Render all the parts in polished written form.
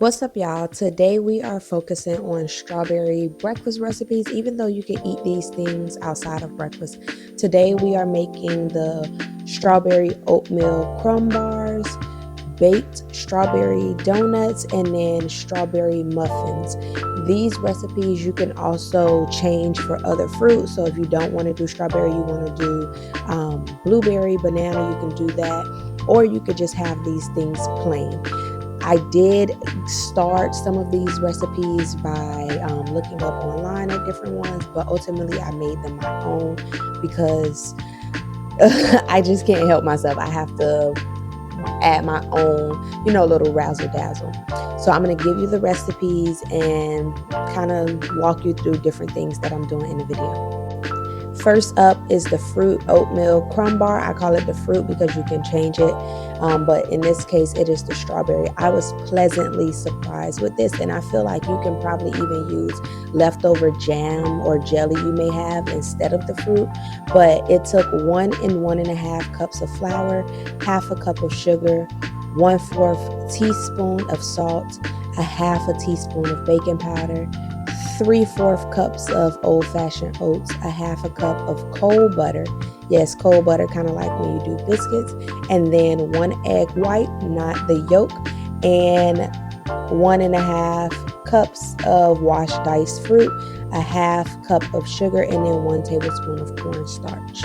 What's up, y'all? Today we are focusing on strawberry breakfast recipes, even though you can eat these things outside of breakfast. Today we are making the strawberry oatmeal crumb bars, baked strawberry donuts, and then strawberry muffins. These recipes you can also change for other fruits. So if you don't want to do strawberry, you want to do blueberry, banana, you can do that. Or you could just have these things plain. I did start some of these recipes by looking up online at different ones, but ultimately I made them my own because I just can't help myself. I have to add my own, little razzle dazzle. So I'm going to give you the recipes and kind of walk you through different things that I'm doing in the video. First up is the fruit oatmeal crumb bar. I call it the fruit because you can change it, but in this case it is the strawberry. I was pleasantly surprised with this, and I feel like you can probably even use leftover jam or jelly you may have instead of the fruit. But it took 1 and 1.5 cups of flour, half a cup of sugar, 1/4 teaspoon of salt, a half a teaspoon of baking powder, 3/4 cups of old-fashioned oats, a half a cup of cold butter. Yes, cold butter, kind of like when you do biscuits. And then 1 egg white, not the yolk, and 1.5 cups of washed diced fruit, a half cup of sugar, and then 1 tablespoon of cornstarch.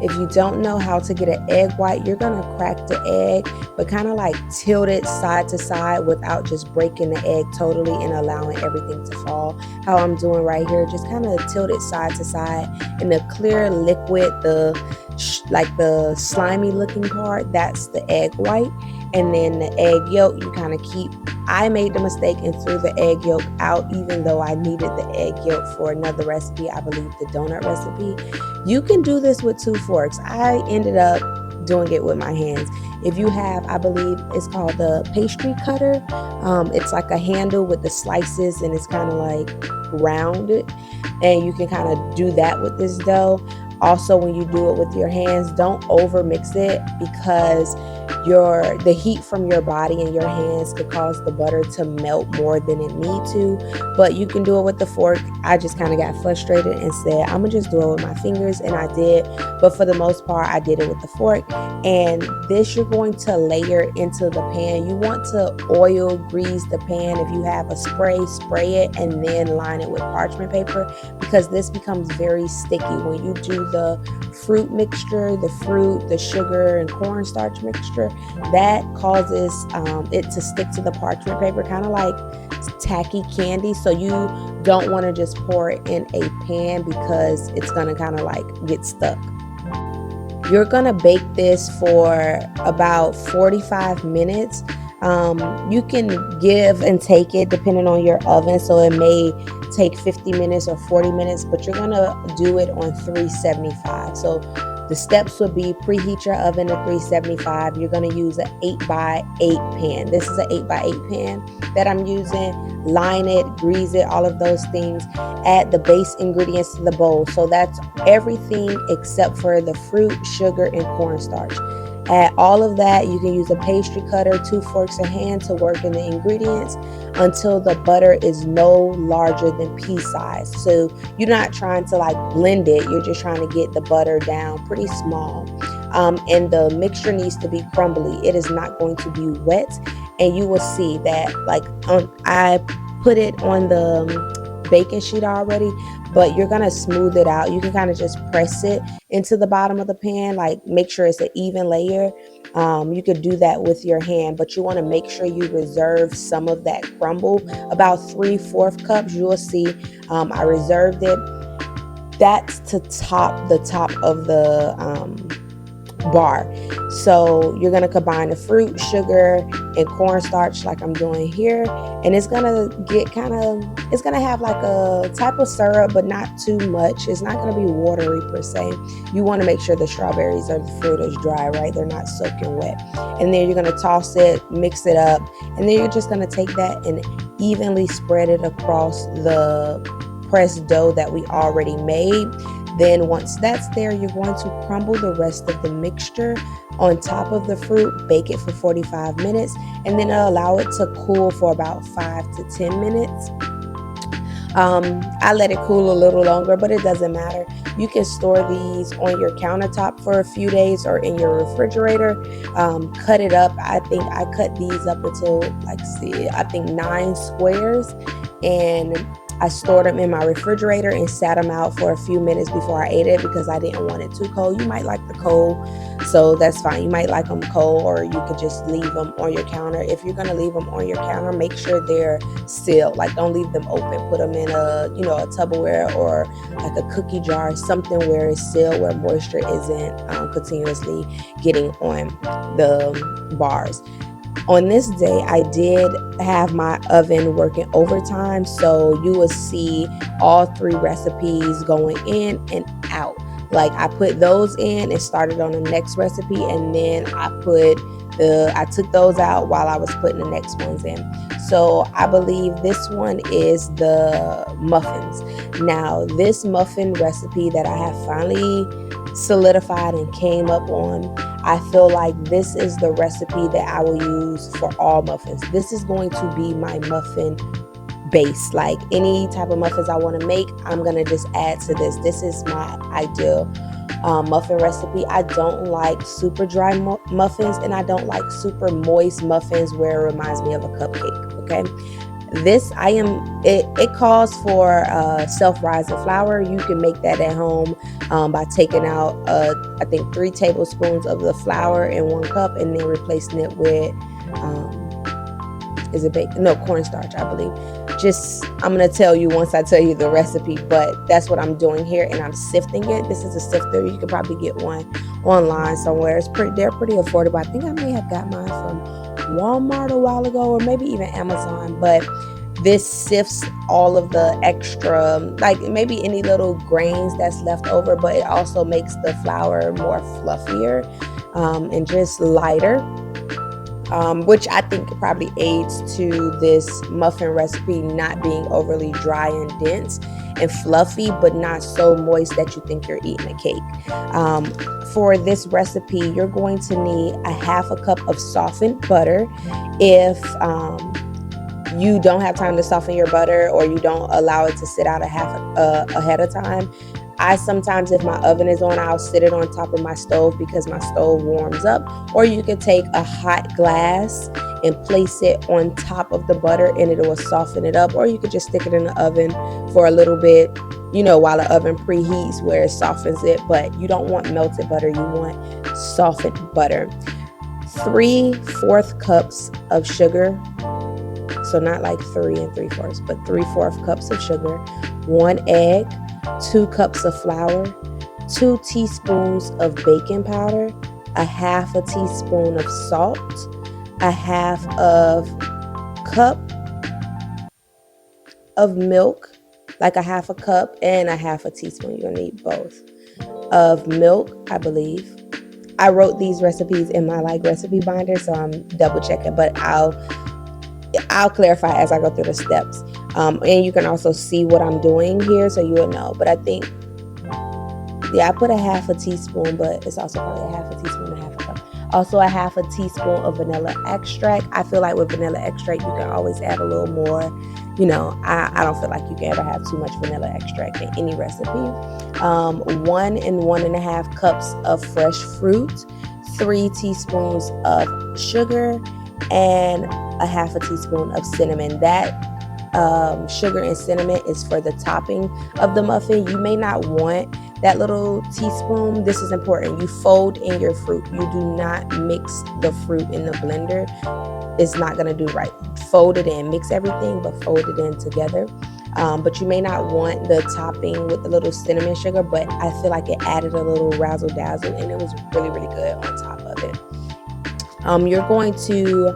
If you don't know how to get an egg white, you're going to crack the egg, but kind of like tilt it side to side without just breaking the egg totally and allowing everything to fall. How I'm doing right here, just kind of tilt it side to side. And the clear liquid, the slimy looking part, that's the egg white. And then the egg yolk, you kind of keep. I made the mistake and threw the egg yolk out, even though I needed the egg yolk for another recipe, I believe the donut recipe. You can do this with 2 forks. I ended up doing it with my hands. If you have, I believe it's called the pastry cutter. It's like a handle with the slices and it's kind of like rounded. And you can kind of do that with this dough. Also, when you do it with your hands, don't over mix it because the heat from your body and your hands could cause the butter to melt more than it need to. But you can do it with the fork. I just kind of got frustrated and said I'm gonna just do it with my fingers, and I did. But for the most part, I did it with the fork. And this you're going to layer into the pan. You want to oil grease the pan. If you have a spray it and then line it with parchment paper, because this becomes very sticky when you do the fruit mixture, the sugar and cornstarch mixture. That causes it to stick to the parchment paper, kind of like tacky candy. So you don't want to just pour it in a pan because it's going to kind of like get stuck. You're going to bake this for about 45 minutes. You can give and take it depending on your oven, so it may take 50 minutes or 40 minutes, but you're gonna do it on 375. So the steps would be preheat your oven to 375. You're gonna use an 8x8 pan. This is an 8x8 pan that I'm using. Line it, grease it, all of those things. Add the base ingredients to the bowl. So that's everything except for the fruit, sugar, and cornstarch. Add all of that. You can use a pastry cutter, 2 forks of hand to work in the ingredients until the butter is no larger than pea size. So you're not trying to like blend it. You're just trying to get the butter down pretty small. And the mixture needs to be crumbly. It is not going to be wet. And you will see that I put it on the baking sheet already, but you're gonna smooth it out. You can kind of just press it into the bottom of the pan, like make sure it's an even layer. You could do that with your hand, but you want to make sure you reserve some of that crumble, about 3/4 cups. You will see I reserved it. That's to top the top of the bar. So you're going to combine the fruit, sugar, and cornstarch like I'm doing here, and it's going to get it's going to have like a type of syrup, but not too much. It's not going to be watery per se. You want to make sure the strawberries or the fruit is dry, right? They're not soaking wet. And then you're going to toss it, mix it up, and then you're just going to take that and evenly spread it across the pressed dough that we already made. Then once that's there, you're going to crumble the rest of the mixture on top of the fruit, bake it for 45 minutes, and then allow it to cool for about 5 to 10 minutes. I let it cool a little longer, but it doesn't matter. You can store these on your countertop for a few days or in your refrigerator. Cut it up. I think I cut these up into I think 9 squares, and I stored them in my refrigerator and sat them out for a few minutes before I ate it because I didn't want it too cold. You might like the cold, so that's fine. You might like them cold, or you could just leave them on your counter. If you're going to leave them on your counter, make sure they're sealed. Like, don't leave them open. Put them in a Tupperware or like a cookie jar, something where it's sealed, where moisture isn't continuously getting on the bars. On this day, I did have my oven working overtime, so you will see all 3 recipes going in and out. Like, I put those in and started on the next recipe, and then I took those out while I was putting the next ones in. So I believe this one is the muffins. Now, this muffin recipe that I have finally solidified and came up on, I feel like this is the recipe that I will use for all muffins. This is going to be my muffin base. Like, any type of muffins I want to make, I'm going to just add to this. This is my ideal muffin recipe. I don't like super dry muffins, and I don't like super moist muffins where it reminds me of a cupcake. Okay. It calls for self-rising flour. You can make that at home by taking out I think 3 tablespoons of the flour in 1 cup, and then replacing it with cornstarch, I believe. I'm going to tell you once I tell you the recipe, but that's what I'm doing here, and I'm sifting it. This is a sifter. You could probably get one online somewhere. They're pretty affordable. I think I may have got mine from Walmart a while ago, or maybe even Amazon, but this sifts all of the extra, like maybe any little grains that's left over, but it also makes the flour more fluffier and just lighter. Which I think probably aids to this muffin recipe not being overly dry and dense and fluffy, but not so moist that you think you're eating a cake. For this recipe, you're going to need a 1/2 cup of softened butter. If you don't have time to soften your butter, or you don't allow it to sit out ahead of time, I sometimes, if my oven is on, I'll sit it on top of my stove because my stove warms up. Or you could take a hot glass and place it on top of the butter, and it will soften it up. Or you could just stick it in the oven for a little bit, while the oven preheats, where it softens it. But you don't want melted butter, you want softened butter. 3/4 cups of sugar. So not like 3 3/4, but 3/4 cups of sugar, 1 egg, 2 cups of flour, 2 teaspoons of baking powder, 1/2 teaspoon of salt, 1/2 cup of milk, like 1/2 cup and 1/2 teaspoon. You're gonna need both of milk, I believe. I wrote these recipes in my recipe binder, so I'm double checking, but I'll clarify as I go through the steps. And you can also see what I'm doing here, so you will know. But I think, I put 1/2 teaspoon, but it's also probably 1/2 teaspoon and 1/2 cup. Also 1/2 teaspoon of vanilla extract. I feel like with vanilla extract, you can always add a little more. I don't feel like you can ever have too much vanilla extract in any recipe. 1 and 1.5 cups of fresh fruit, 3 teaspoons of sugar, and 1/2 teaspoon of cinnamon. That sugar and cinnamon is for the topping of the muffin. You may not want that little teaspoon. This is important. You fold in your fruit. You do not mix the fruit in the blender. It's not going to do right. Fold it in. Mix everything, but fold it in together. But you may not want the topping with the little cinnamon sugar, but I feel like it added a little razzle dazzle, and it was really, really good on top of it. You're going to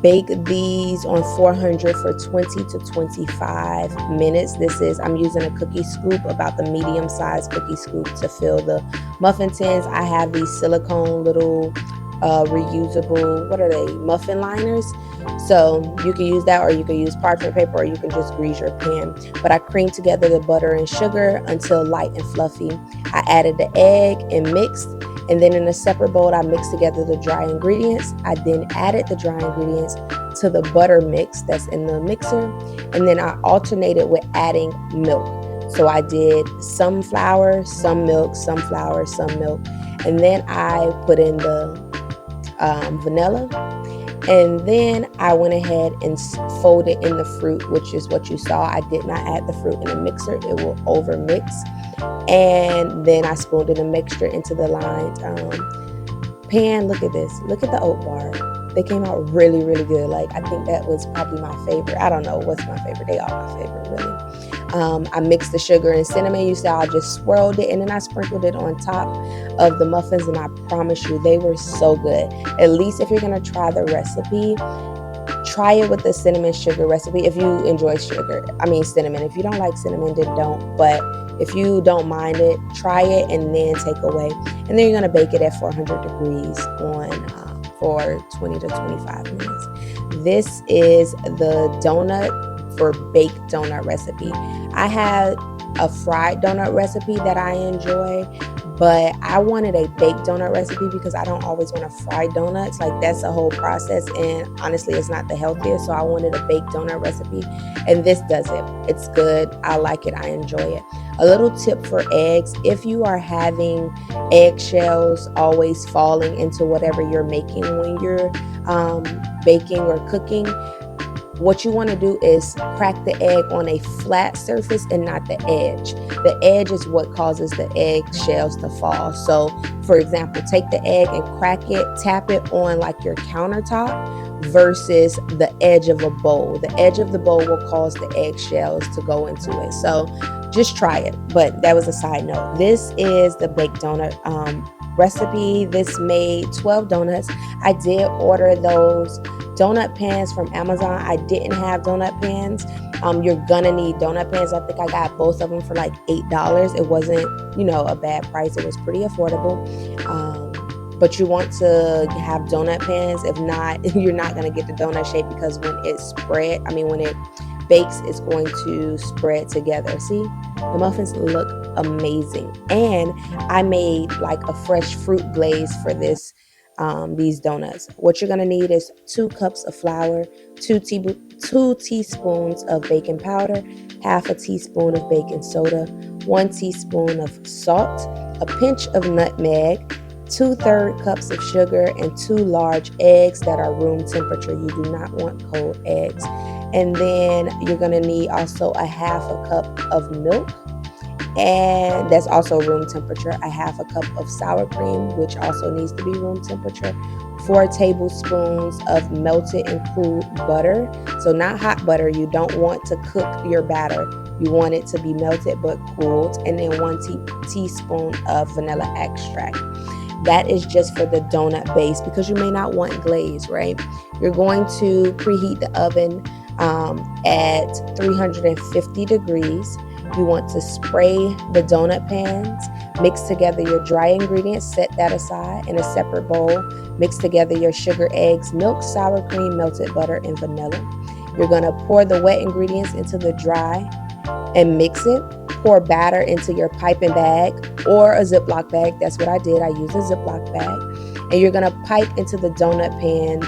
bake these on 400 for 20 to 25 minutes. I'm using a cookie scoop, about the medium sized cookie scoop, to fill the muffin tins. I have these silicone little reusable, muffin liners. So you can use that, or you can use parchment paper, or you can just grease your pan. But I creamed together the butter and sugar until light and fluffy. I added the egg and mixed, And then in a separate bowl, I mixed together the dry ingredients. I then added the dry ingredients to the butter mix that's in the mixer. And then I alternated with adding milk. So I did some flour, some milk, some flour, some milk. And then I put in the vanilla. And then I went ahead and folded in the fruit, which is what you saw. I did not add the fruit in the mixer. It will over mix. And then I spooned in the mixture into the lined pan. Look at this. Look at the oat bar. They came out really, really good. Like, I think that was probably my favorite. I don't know what's my favorite. They are my favorite, really. I mixed the sugar and cinnamon. You saw I just swirled it, and then I sprinkled it on top of the muffins, and I promise you, they were so good. At least if you're going to try the recipe, try it with the cinnamon sugar recipe if you enjoy cinnamon. If you don't like cinnamon, then don't. But if you don't mind it, try it and then take away. And then you're going to bake it at 400 degrees for 20 to 25 minutes. This is the donut for baked donut recipe. I had a fried donut recipe that I enjoy, but I wanted a baked donut recipe because I don't always want to fry donuts. Like, that's a whole process, and honestly, it's not the healthiest. So I wanted a baked donut recipe, and this does it. It's good. I like it. I enjoy it. A little tip for eggs: if you are having eggshells always falling into whatever you're making when you're baking or cooking, what you want to do is crack the egg on a flat surface and not the edge. The edge is what causes the eggshells to fall. So, for example, take the egg and crack it, tap it on like your countertop versus the edge of a bowl. The edge of the bowl will cause the eggshells to go into it. So just try it. But that was a side note. This is the baked donut recipe. This made 12 donuts. I did order those donut pans from Amazon. I didn't have donut pans. You're gonna need donut pans. I think I got both of them for like $8. It wasn't, a bad price. It was pretty affordable. But you want to have donut pans. If not, you're not gonna get the donut shape, because when it bakes, it's going to spread together. See, the muffins look amazing. And I made like a fresh fruit glaze for these donuts. What you're gonna need is 2 cups of flour, 2 teaspoons of baking powder, half a teaspoon of baking soda, 1 teaspoon of salt, a pinch of nutmeg, 2/3 cups of sugar, and 2 large eggs that are room temperature. You do not want cold eggs. And then you're gonna need also a half a cup of milk, and that's also room temperature, a half a cup of sour cream, which also needs to be room temperature, 4 tablespoons of melted and cooled butter. So not hot butter. You don't want to cook your batter. You want it to be melted but cooled. And then 1 teaspoon of vanilla extract. That is just for the donut base, because you may not want glaze, right? You're going to preheat the oven at 350 degrees. You want to spray the donut pans, mix together your dry ingredients, set that aside in a separate bowl, mix together your sugar, eggs, milk, sour cream, melted butter, and vanilla. You're going to pour the wet ingredients into the dry and mix it. Pour batter into your piping bag or a Ziploc bag. That's what I did. I used a Ziploc bag. And you're going to pipe into the donut pan.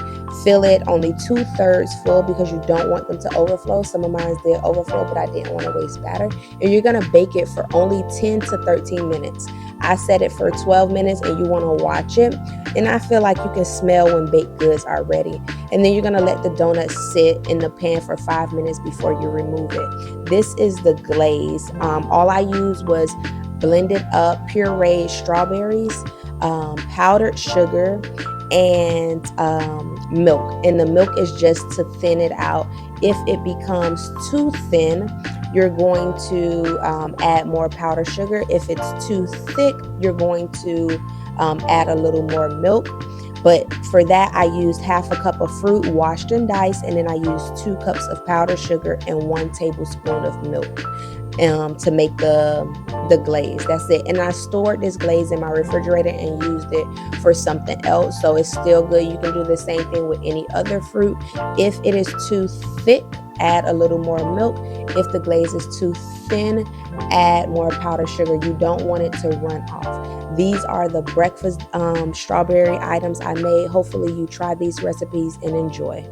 Fill it only 2/3 full, because you don't want them to overflow. Some of mine did overflow, but I didn't want to waste batter. And you're going to bake it for only 10 to 13 minutes. I set it for 12 minutes, and you want to watch it. And I feel like you can smell when baked goods are ready. And then you're going to let the donut sit in the pan for 5 minutes before you remove it. This is the glaze. All I used was blended up pureed strawberries, powdered sugar, and milk. And the milk is just to thin it out. If it becomes too thin, you're going to add more powdered sugar. If it's too thick, you're going to add a little more milk. But for that, I used half a cup of fruit washed and diced, and then I used 2 cups of powdered sugar and 1 tablespoon of milk to make the glaze. That's it. And I stored this glaze in my refrigerator and used it for something else, so it's still good. You can do the same thing with any other fruit. If it is too thick add a little more milk. If the glaze is too thin, add more powdered sugar. You don't want it to run off. These are the breakfast strawberry items I made. Hopefully you try these recipes and enjoy.